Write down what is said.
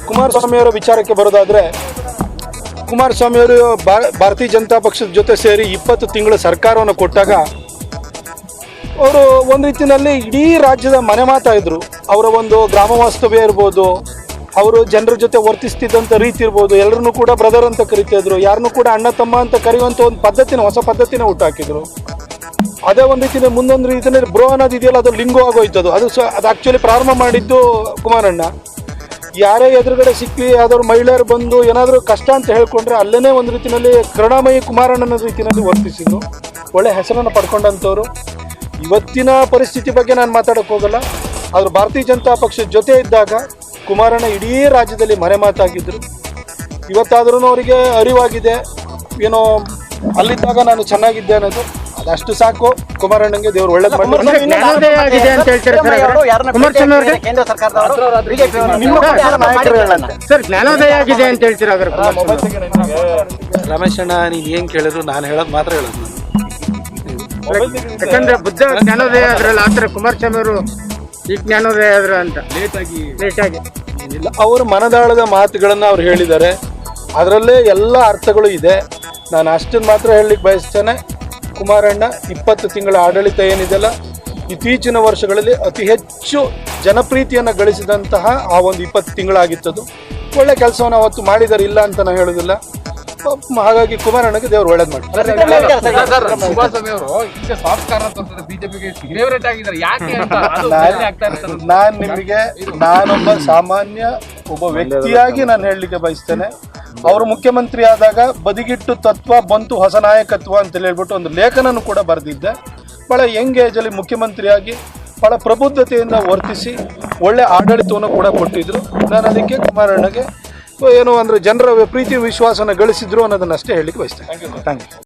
ಕುಮಾರಸ್ವಾಮಿಯವರ ವಿಚಾರಕ್ಕೆ ಬರೋದಾದರೆ, ಕುಮಾರಸ್ವಾಮಿಯವರು ಭಾರತೀಯ ಜನತಾ ಪಕ್ಷದ ಜೊತೆ ಸೇರಿ 20 ತಿಂಗಳ ಸರ್ಕಾರವನ್ನು ಕೊಟ್ಟಾಗ ಅವರು ಒಂದು ರೀತಿಯಲ್ಲಿ ಇಡೀ ರಾಜ್ಯದ ಮನೆ ಮಾತಾ ಇದ್ರು. ಅವರ ಒಂದು ಗ್ರಾಮ ವಾಸ್ತವ್ಯ ಇರ್ಬೋದು, ಅವರು ಜನರ ಜೊತೆ ವರ್ತಿಸ್ತಿದ್ದಂಥ ರೀತಿ ಇರ್ಬೋದು, ಎಲ್ಲರನ್ನೂ ಕೂಡ ಬ್ರದರ್ ಅಂತ ಕರಿತಿದ್ರು, ಯಾರನ್ನೂ ಕೂಡ ಅಣ್ಣ ತಮ್ಮ ಅಂತ ಕರೆಯುವಂಥ ಒಂದು ಹೊಸ ಪದ್ಧತಿನ ಹುಟ್ಟಾಕಿದ್ರು. ಅದೇ ಒಂದು ರೀತಿಯಲ್ಲಿ ಮುಂದೊಂದು ರೀತಿಯಲ್ಲಿ ಬ್ರೋ ಅನ್ನೋದು ಇದೆಯಲ್ಲ, ಅದು ಲಿಂಗು ಆಗೋಯ್ತದು. ಅದು ಆ್ಯಕ್ಚುಲಿ ಪ್ರಾರಂಭ ಮಾಡಿದ್ದು ಕುಮಾರಣ್ಣ. ಯಾರೇ ಎದುರುಗಡೆ ಸಿಕ್ಕಲಿ ಯಾವ್ದಾದ್ರು ಮಹಿಳೆಯರು ಬಂದು ಏನಾದರೂ ಕಷ್ಟ ಅಂತ ಹೇಳ್ಕೊಂಡ್ರೆ ಅಲ್ಲೇ ಒಂದು ರೀತಿಯಲ್ಲಿ ಕರುಣಾಮಯಿ ಕುಮಾರಣ್ಣನ ರೀತಿಯಲ್ಲಿ ವರ್ತಿಸಿದ್ರು. ಒಳ್ಳೆ ಹೆಸರನ್ನು ಪಡ್ಕೊಂಡಂಥವ್ರು. ಇವತ್ತಿನ ಪರಿಸ್ಥಿತಿ ಬಗ್ಗೆ ನಾನು ಮಾತಾಡೋಕ್ಕೆ ಹೋಗಲ್ಲ, ಆದರೂ ಭಾರತೀಯ ಜನತಾ ಪಕ್ಷದ ಜೊತೆ ಇದ್ದಾಗ ಕುಮಾರಣ್ಣ ಇಡೀ ರಾಜ್ಯದಲ್ಲಿ ಮನೆ ಮಾತಾಗಿದ್ದರು. ಇವತ್ತಾದ್ರೂ ಅವರಿಗೆ ಅರಿವಾಗಿದೆ, ಏನೋ ಅಲ್ಲಿದ್ದಾಗ ನಾನು ಚೆನ್ನಾಗಿದ್ದೆ ಅನ್ನೋದು. ಅದಷ್ಟು ಸಾಕು. ಕುಮಾರಣ್ಣಂಗೆ ದೇವರು ಒಳ್ಳೇದು ಮಾಡಿ. ರಮೇಶ್ ಅಣ್ಣ, ನೀನು ಏನು ಕೇಳಿದ್ರು ನಾನು ಹೇಳೋದು ಮಾತ್ರ ಹೇಳೋದು. ಯಾಕಂದ್ರೆ ಬುದ್ಧ ಜ್ಞಾನೋದಯ ಆದ್ರಲ್ಲ, ಆತರ ಕುಮಾರಸ್ವಾಮಿ ಅವರು ಈ ಜ್ಞಾನೋದಯ ಆದ್ರು ಅಂತ ಲೇಟಾಗಿ ಏನಿಲ್ಲ, ಅವರ ಮನದಾಳದ ಮಾತುಗಳನ್ನು ಅವ್ರು ಹೇಳಿದ್ದಾರೆ. ಅದರಲ್ಲೇ ಎಲ್ಲ ಅರ್ಥಗಳು ಇದೆ. ನಾನು ಅಷ್ಟನ್ನು ಮಾತ್ರ ಹೇಳಲಿಕ್ಕೆ ಬಯಸ್ತೇನೆ. ಕುಮಾರಣ್ಣ 20 ತಿಂಗಳ ಆಡಳಿತ ಏನಿದೆಯಲ್ಲ, ಇತ್ತೀಚಿನ ವರ್ಷಗಳಲ್ಲಿ ಅತಿ ಹೆಚ್ಚು ಜನಪ್ರೀತಿಯನ್ನು ಗಳಿಸಿದಂತಹ ಆ ಒಂದು 20 ತಿಂಗಳಾಗಿತ್ತದು. ಒಳ್ಳೆ ಕೆಲಸವನ್ನು ಅವತ್ತು ಮಾಡಿದ್ದಾರೆ, ಇಲ್ಲ ಅಂತ ನಾನು ಹೇಳೋದಿಲ್ಲ. ಹಾಗಾಗಿ ಕುಮಾರಣ್ಣಗೆ ದೇವರು ಒಳ್ಳೇದು ಮಾಡಿ. ನಾನು ನಿಮಗೆ ನಾನೊಬ್ಬ ಸಾಮಾನ್ಯ ಒಬ್ಬ ವ್ಯಕ್ತಿಯಾಗಿ ನಾನು ಹೇಳಲಿಕ್ಕೆ ಬಯಸ್ತೇನೆ. ಅವರು ಮುಖ್ಯಮಂತ್ರಿ ಆದಾಗ ಬದಿಗಿಟ್ಟು ತತ್ವ ಬಂತು ಹೊಸ ನಾಯಕತ್ವ ಅಂತ ಹೇಳ್ಬಿಟ್ಟು ಒಂದು ಲೇಖನನ್ನು ಕೂಡ ಬರೆದಿದ್ದೆ. ಭಾಳ ಯಂಗ್ ಏಜಲ್ಲಿ ಮುಖ್ಯಮಂತ್ರಿಯಾಗಿ ಭಾಳ ಪ್ರಬುದ್ಧತೆಯಿಂದ ವರ್ತಿಸಿ ಒಳ್ಳೆ ಆಡಳಿತವನ್ನು ಕೂಡ ಕೊಟ್ಟಿದ್ರು. ನಾನು ಅದಕ್ಕೆ ಕುಮಾರಣ್ಣಗೆ ಏನು ಅಂದರೆ ಜನರ ಪ್ರೀತಿ ವಿಶ್ವಾಸನ ಗಳಿಸಿದ್ರು ಅನ್ನೋದನ್ನಷ್ಟೇ ಹೇಳಲಿಕ್ಕೆ ಬಯಸ್ತೇನೆ. Thank you.